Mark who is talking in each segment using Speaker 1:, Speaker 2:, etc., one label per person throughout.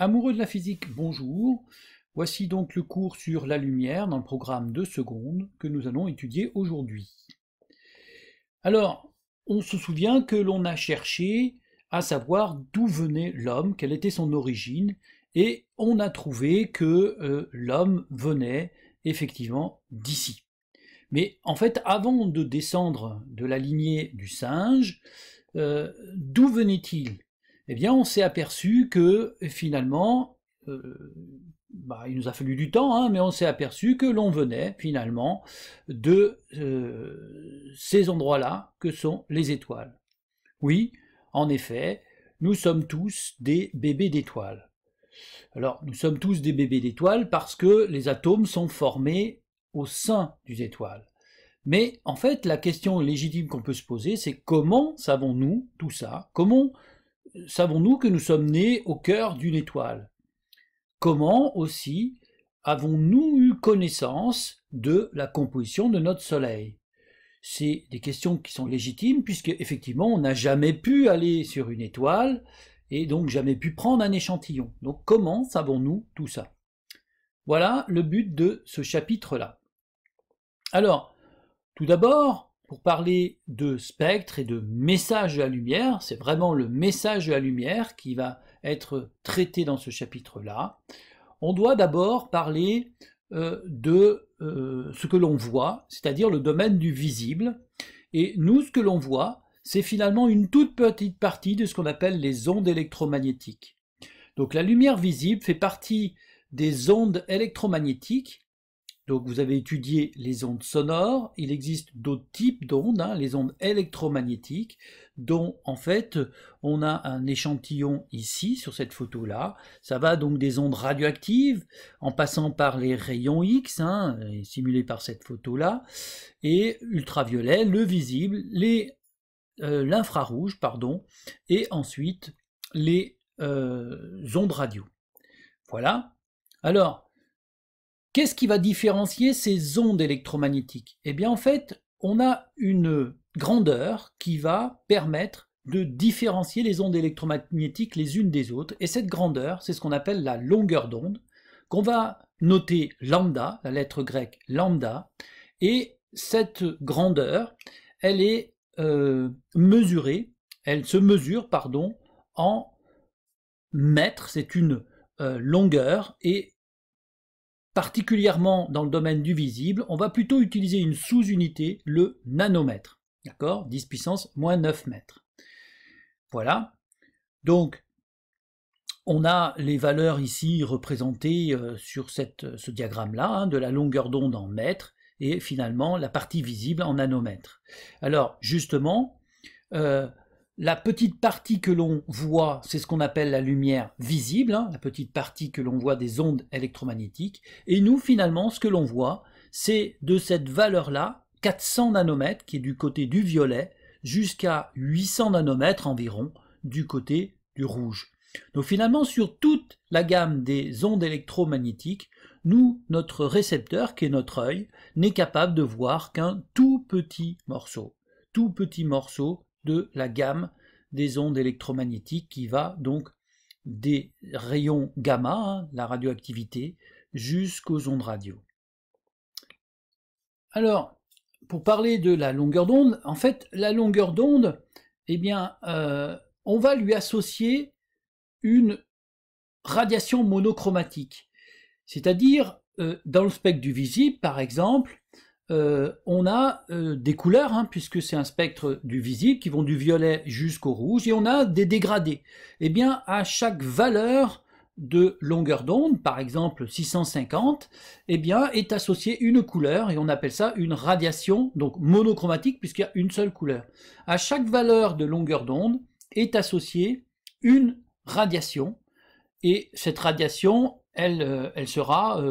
Speaker 1: Amoureux de la physique, bonjour. Voici donc le cours sur la lumière dans le programme de seconde que nous allons étudier aujourd'hui. Alors, on se souvient que l'on a cherché à savoir d'où venait l'homme, quelle était son origine, et on a trouvé que l'homme venait effectivement d'ici. Mais en fait, avant de descendre de la lignée du singe, d'où venait-il? Eh bien, on s'est aperçu que finalement, il nous a fallu du temps, mais on s'est aperçu que l'on venait finalement de ces endroits-là que sont les étoiles. Oui, en effet, nous sommes tous des bébés d'étoiles. Alors, nous sommes tous des bébés d'étoiles parce que les atomes sont formés au sein des étoiles. Mais en fait, la question légitime qu'on peut se poser, c'est comment savons-nous tout ça? Comment savons-nous que nous sommes nés au cœur d'une étoile? Comment aussi avons-nous eu connaissance de la composition de notre Soleil? C'est des questions qui sont légitimes puisque effectivement on n'a jamais pu aller sur une étoile et donc jamais pu prendre un échantillon. Donc comment savons-nous tout ça? Voilà le but de ce chapitre-là. Alors, tout d'abord, pour parler de spectre et de message de la lumière, c'est vraiment le message de la lumière qui va être traité dans ce chapitre-là. On doit d'abord parler de ce que l'on voit, c'est-à-dire le domaine du visible. Et nous, ce que l'on voit, c'est finalement une toute petite partie de ce qu'on appelle les ondes électromagnétiques. Donc la lumière visible fait partie des ondes électromagnétiques. Donc vous avez étudié les ondes sonores, il existe d'autres types d'ondes, les ondes électromagnétiques, dont en fait on a un échantillon ici sur cette photo-là. Ça va donc des ondes radioactives, en passant par les rayons X, simulés par cette photo-là, et ultraviolet, le visible, l'infrarouge, et ensuite les ondes radio. Voilà. Alors, qu'est-ce qui va différencier ces ondes électromagnétiques? Eh bien en fait, on a une grandeur qui va permettre de différencier les ondes électromagnétiques les unes des autres, et cette grandeur, c'est ce qu'on appelle la longueur d'onde, qu'on va noter lambda, la lettre grecque lambda, et cette grandeur, elle est mesurée, elle se mesure, en mètres, c'est une longueur, et particulièrement dans le domaine du visible, on va plutôt utiliser une sous-unité, le nanomètre. D'accord? 10 puissance moins 9 mètres. Voilà. Donc, on a les valeurs ici représentées sur ce diagramme-là, de la longueur d'onde en mètres, et finalement la partie visible en nanomètres. Alors, justement, la petite partie que l'on voit, c'est ce qu'on appelle la lumière visible, la petite partie que l'on voit des ondes électromagnétiques. Et nous, finalement, ce que l'on voit, c'est de cette valeur-là, 400 nanomètres, qui est du côté du violet, jusqu'à 800 nanomètres environ, du côté du rouge. Donc finalement, sur toute la gamme des ondes électromagnétiques, nous, notre récepteur, qui est notre œil, n'est capable de voir qu'un tout petit morceau de la gamme des ondes électromagnétiques qui va donc des rayons gamma, la radioactivité, jusqu'aux ondes radio. Alors, pour parler de la longueur d'onde, en fait, la longueur d'onde, eh bien, on va lui associer une radiation monochromatique. C'est-à-dire, dans le spectre du visible, par exemple, on a des couleurs, puisque c'est un spectre du visible qui vont du violet jusqu'au rouge, et on a des dégradés. Eh bien, à chaque valeur de longueur d'onde, par exemple 650, eh bien, est associée une couleur, et on appelle ça une radiation, donc monochromatique, puisqu'il y a une seule couleur. À chaque valeur de longueur d'onde est associée une radiation, et cette radiation, elle sera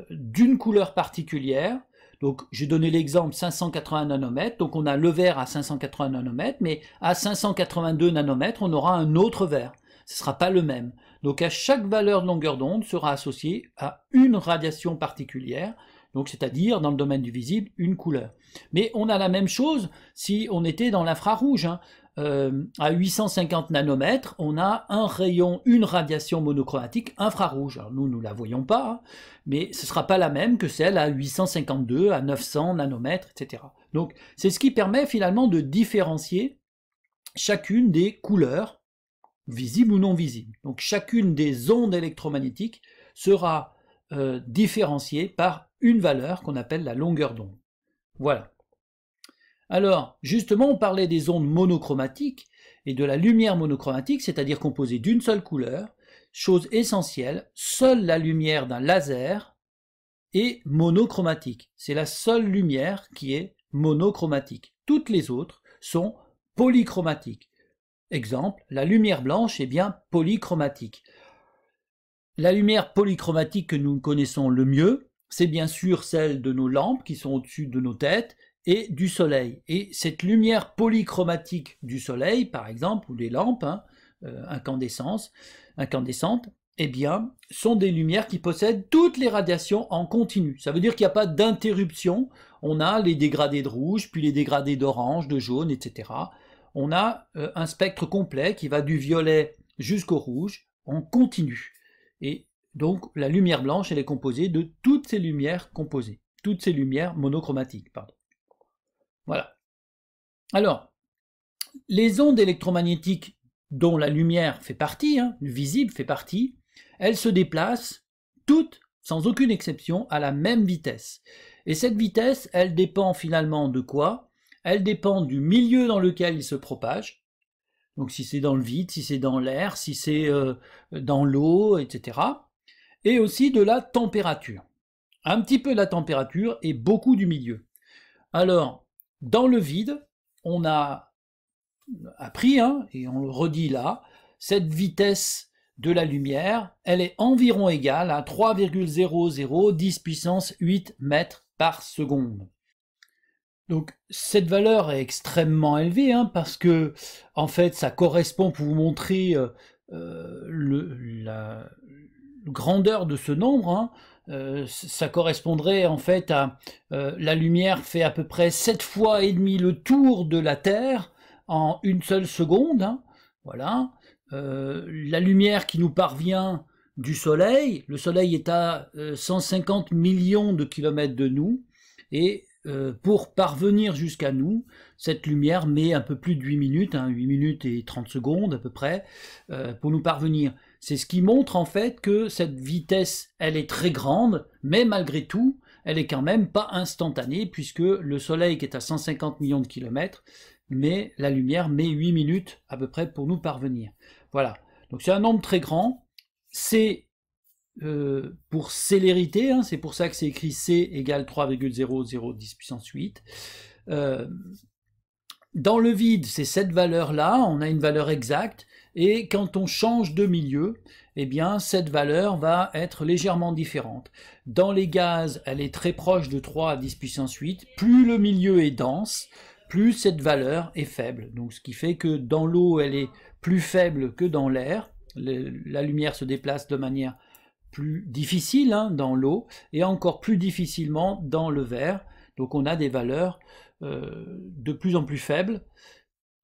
Speaker 1: d'une couleur particulière. Donc j'ai donné l'exemple 580 nanomètres, donc on a le vert à 580 nanomètres, mais à 582 nanomètres, on aura un autre vert. Ce ne sera pas le même. Donc à chaque valeur de longueur d'onde sera associée à une radiation particulière, donc c'est-à-dire dans le domaine du visible, une couleur. Mais on a la même chose si on était dans l'infrarouge. à 850 nanomètres, on a un rayon, une radiation monochromatique infrarouge. Alors nous, nous la voyons pas, hein, mais ce ne sera pas la même que celle à 852, à 900 nanomètres, etc. Donc c'est ce qui permet finalement de différencier chacune des couleurs, visibles ou non visibles. Donc chacune des ondes électromagnétiques sera différenciée par une valeur qu'on appelle la longueur d'onde. Voilà. Alors, justement, on parlait des ondes monochromatiques et de la lumière monochromatique, c'est-à-dire composée d'une seule couleur. Chose essentielle, seule la lumière d'un laser est monochromatique. C'est la seule lumière qui est monochromatique. Toutes les autres sont polychromatiques. Exemple, la lumière blanche est bien polychromatique. La lumière polychromatique que nous connaissons le mieux, c'est bien sûr celle de nos lampes qui sont au-dessus de nos têtes et du soleil. Et cette lumière polychromatique du soleil, par exemple, ou des lampes incandescentes, eh bien, sont des lumières qui possèdent toutes les radiations en continu. Ça veut dire qu'il n'y a pas d'interruption. On a les dégradés de rouge, puis les dégradés d'orange, de jaune, etc. On a un spectre complet qui va du violet jusqu'au rouge en continu. Et donc la lumière blanche, elle est composée de toutes ces lumières composées, toutes ces lumières monochromatiques, pardon. Voilà. Alors, les ondes électromagnétiques dont la lumière fait partie, visible fait partie, elles se déplacent toutes, sans aucune exception, à la même vitesse. Et cette vitesse, elle dépend finalement de quoi? Elle dépend du milieu dans lequel il se propage. Donc si c'est dans le vide, si c'est dans l'air, si c'est dans l'eau, etc. Et aussi de la température. Un petit peu de la température et beaucoup du milieu. Alors, dans le vide, on a appris, et on le redit là, cette vitesse de la lumière, elle est environ égale à 3,0010 puissance 8 mètres par seconde. Donc cette valeur est extrêmement élevée parce que en fait ça correspond, pour vous montrer la grandeur de ce nombre, ça correspondrait en fait à la lumière fait à peu près 7 fois et demi le tour de la Terre en une seule seconde. Voilà. La lumière qui nous parvient du Soleil, le Soleil est à 150 millions de kilomètres de nous, et pour parvenir jusqu'à nous, cette lumière met un peu plus de 8 minutes, 8 minutes et 30 secondes à peu près, pour nous parvenir. C'est ce qui montre en fait que cette vitesse, elle est très grande, mais malgré tout, elle est quand même pas instantanée, puisque le Soleil qui est à 150 millions de kilomètres, mais la lumière met 8 minutes à peu près pour nous parvenir. Voilà, donc c'est un nombre très grand, c'est pour célérité, c'est pour ça que c'est écrit C égale 3,0010 puissance 8. Dans le vide, c'est cette valeur-là, on a une valeur exacte, et quand on change de milieu, eh bien cette valeur va être légèrement différente. Dans les gaz, elle est très proche de 3 à 10 puissance 8, plus le milieu est dense, plus cette valeur est faible. Donc ce qui fait que dans l'eau, elle est plus faible que dans l'air, la lumière se déplace de manière plus difficile dans l'eau, et encore plus difficilement dans le verre. Donc on a des valeurs de plus en plus faibles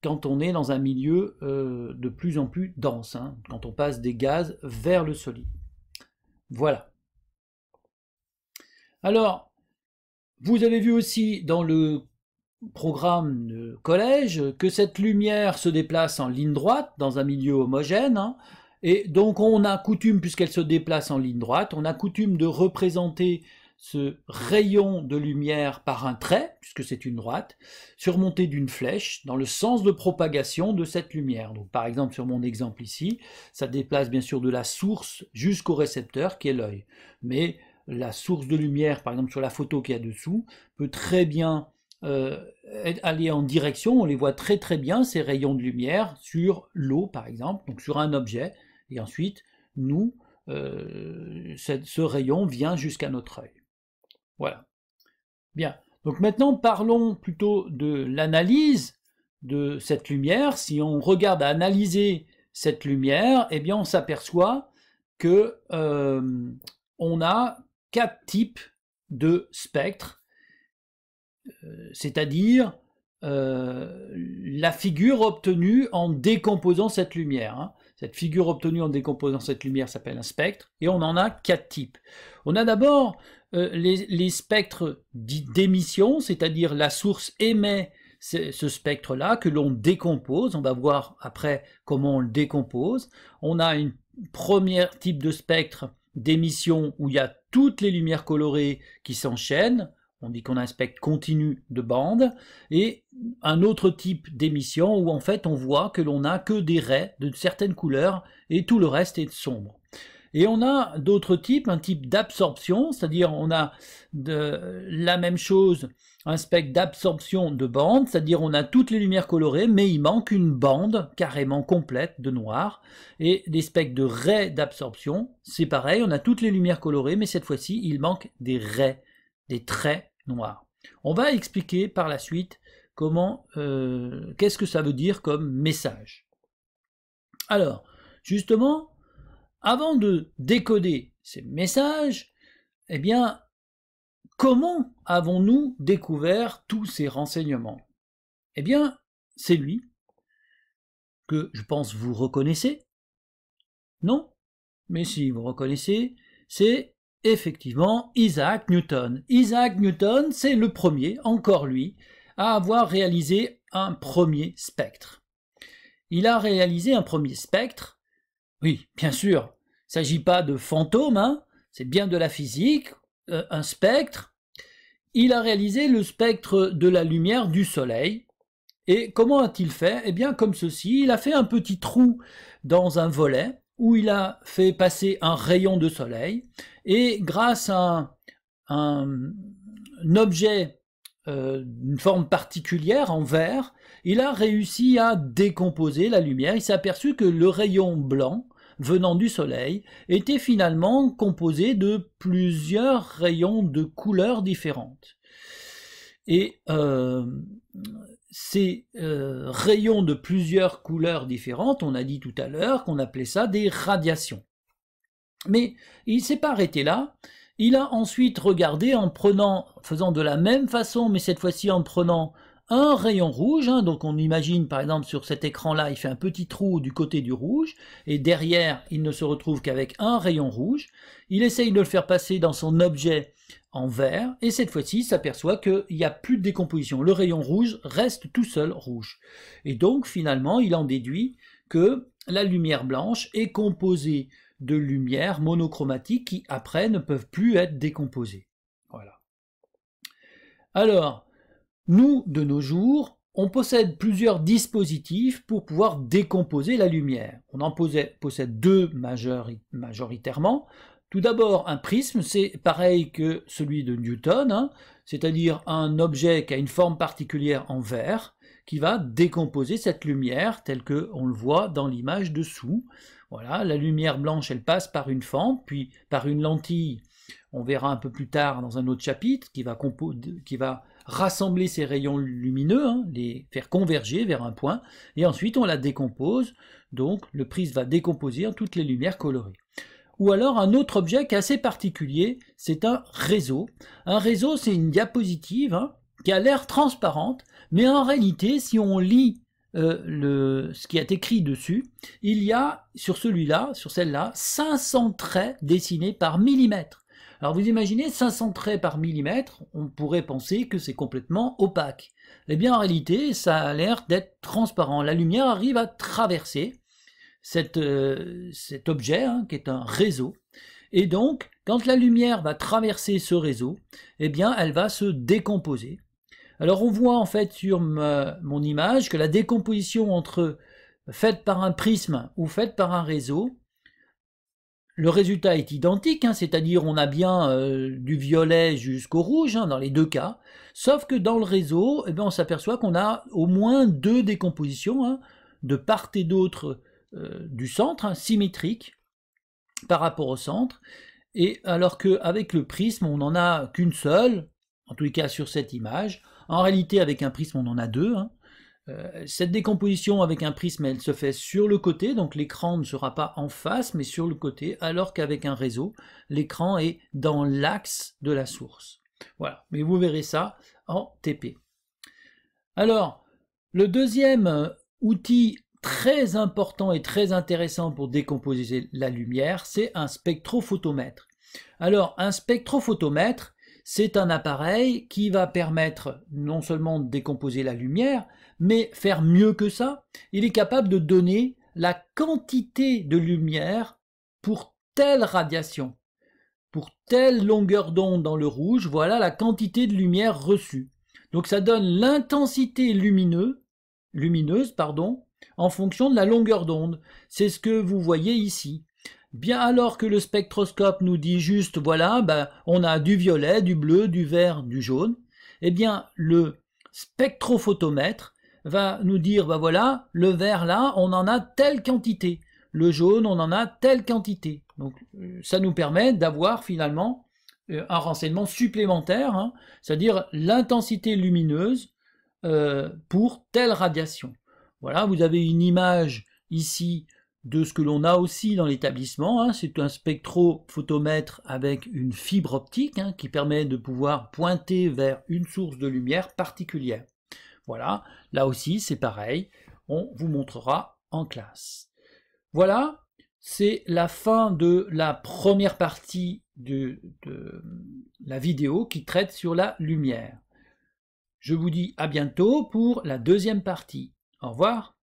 Speaker 1: quand on est dans un milieu de plus en plus dense, quand on passe des gaz vers le solide. Voilà. Alors, vous avez vu aussi dans le programme de collège que cette lumière se déplace en ligne droite dans un milieu homogène, et donc on a coutume, puisqu'elle se déplace en ligne droite, on a coutume de représenter ce rayon de lumière par un trait, puisque c'est une droite, surmonté d'une flèche dans le sens de propagation de cette lumière. Donc par exemple sur mon exemple ici, ça déplace bien sûr de la source jusqu'au récepteur qui est l'œil. Mais la source de lumière, par exemple sur la photo qu'il y a dessous, peut très bien aller en direction, on les voit très très bien ces rayons de lumière sur l'eau par exemple, donc sur un objet, et ensuite nous, ce rayon vient jusqu'à notre œil. Voilà. Bien. Donc maintenant, parlons plutôt de l'analyse de cette lumière. Si on regarde à analyser cette lumière, eh bien, on s'aperçoit que on a 4 types de spectres, c'est-à-dire la figure obtenue en décomposant cette lumière. Hein. Cette figure obtenue en décomposant cette lumière s'appelle un spectre, et on en a 4 types. On a d'abord les spectres d'émission, c'est-à-dire la source émet ce spectre-là que l'on décompose. On va voir après comment on le décompose. On a un premier type de spectre d'émission où il y a toutes les lumières colorées qui s'enchaînent. On dit qu'on a un spectre continu de bandes, et un autre type d'émission où en fait on voit que l'on n'a que des raies de certaines couleurs et tout le reste est sombre. Et on a d'autres types, un type d'absorption, c'est-à-dire on a la même chose, un spectre d'absorption de bandes, c'est-à-dire on a toutes les lumières colorées, mais il manque une bande carrément complète de noir. Et des spectres de raies d'absorption, c'est pareil, on a toutes les lumières colorées, mais cette fois-ci il manque des raies, des traits noirs. On va expliquer par la suite comment, qu'est-ce que ça veut dire comme message. Alors, justement, avant de décoder ces messages, eh bien, comment avons-nous découvert tous ces renseignements? Eh bien, c'est lui que je pense vous reconnaissez. Non? Mais si vous reconnaissez, c'est effectivement Isaac Newton. Isaac Newton, c'est le premier, encore lui, à avoir réalisé un premier spectre. Il a réalisé un premier spectre. Oui, bien sûr, il ne s'agit pas de fantômes, hein, c'est bien de la physique, un spectre. Il a réalisé le spectre de la lumière du soleil. Et comment a-t-il fait? Eh bien, comme ceci, il a fait un petit trou dans un volet où il a fait passer un rayon de soleil, et grâce à un objet d'une forme particulière en verre, il a réussi à décomposer la lumière. Il s'est aperçu que le rayon blanc venant du soleil était finalement composé de plusieurs rayons de couleurs différentes. Et ces rayons de plusieurs couleurs différentes, on a dit tout à l'heure qu'on appelait ça des radiations. Mais il ne s'est pas arrêté là, il a ensuite regardé en faisant de la même façon, mais cette fois-ci en prenant un rayon rouge, hein, donc on imagine par exemple sur cet écran-là, il fait un petit trou du côté du rouge, et derrière il ne se retrouve qu'avec un rayon rouge, il essaye de le faire passer dans son objet en vert, et cette fois-ci il s'aperçoit qu'il n'y a plus de décomposition, le rayon rouge reste tout seul rouge. Et donc finalement il en déduit que la lumière blanche est composée de lumières monochromatiques qui après ne peuvent plus être décomposées. Voilà. Alors, nous, de nos jours, on possède plusieurs dispositifs pour pouvoir décomposer la lumière. On en possède deux majoritairement. Tout d'abord, un prisme, c'est pareil que celui de Newton, hein, c'est-à-dire un objet qui a une forme particulière en verre, qui va décomposer cette lumière telle qu'on le voit dans l'image dessous. Voilà, la lumière blanche, elle passe par une fente, puis par une lentille, on verra un peu plus tard dans un autre chapitre, qui va rassembler ces rayons lumineux, hein, les faire converger vers un point, et ensuite on la décompose, donc le prisme va décomposer en toutes les lumières colorées. Ou alors un autre objet qui est assez particulier, c'est un réseau. Un réseau, c'est une diapositive hein, qui a l'air transparente, mais en réalité, si on lit ce qui est écrit dessus, il y a sur celui-là, sur celle-là, 500 traits dessinés par millimètre. Alors vous imaginez 500 traits par millimètre, on pourrait penser que c'est complètement opaque. Eh bien en réalité, ça a l'air d'être transparent. La lumière arrive à traverser cet objet hein, qui est un réseau. Et donc, quand la lumière va traverser ce réseau, eh bien elle va se décomposer. Alors on voit en fait sur mon image que la décomposition entre faite par un prisme ou faite par un réseau, le résultat est identique, hein, c'est-à-dire on a bien du violet jusqu'au rouge hein, dans les deux cas, sauf que dans le réseau, eh bien, on s'aperçoit qu'on a au moins deux décompositions hein, de part et d'autre du centre, hein, symétriques par rapport au centre, et alors qu'avec le prisme, on n'en a qu'une seule, en tous les cas sur cette image. En réalité, avec un prisme, on en a deux. Hein. Cette décomposition avec un prisme, elle se fait sur le côté, donc l'écran ne sera pas en face, mais sur le côté, alors qu'avec un réseau, l'écran est dans l'axe de la source. Voilà, mais vous verrez ça en TP. Alors, le deuxième outil très important et très intéressant pour décomposer la lumière, c'est un spectrophotomètre. Alors, un spectrophotomètre, c'est un appareil qui va permettre non seulement de décomposer la lumière, mais faire mieux que ça, il est capable de donner la quantité de lumière pour telle radiation. Pour telle longueur d'onde dans le rouge, voilà la quantité de lumière reçue. Donc ça donne l'intensité lumineuse en fonction de la longueur d'onde. C'est ce que vous voyez ici. Bien alors que le spectroscope nous dit juste, voilà, on a du violet, du bleu, du vert, du jaune, eh bien le spectrophotomètre va nous dire, voilà, le vert là, on en a telle quantité, le jaune, on en a telle quantité. Donc ça nous permet d'avoir finalement un renseignement supplémentaire, hein, c'est-à-dire l'intensité lumineuse pour telle radiation. Voilà, vous avez une image ici de ce que l'on a aussi dans l'établissement, hein. C'est un spectrophotomètre avec une fibre optique, hein, qui permet de pouvoir pointer vers une source de lumière particulière. Voilà, là aussi c'est pareil, on vous montrera en classe. Voilà, c'est la fin de la première partie de la vidéo qui traite sur la lumière. Je vous dis à bientôt pour la deuxième partie. Au revoir.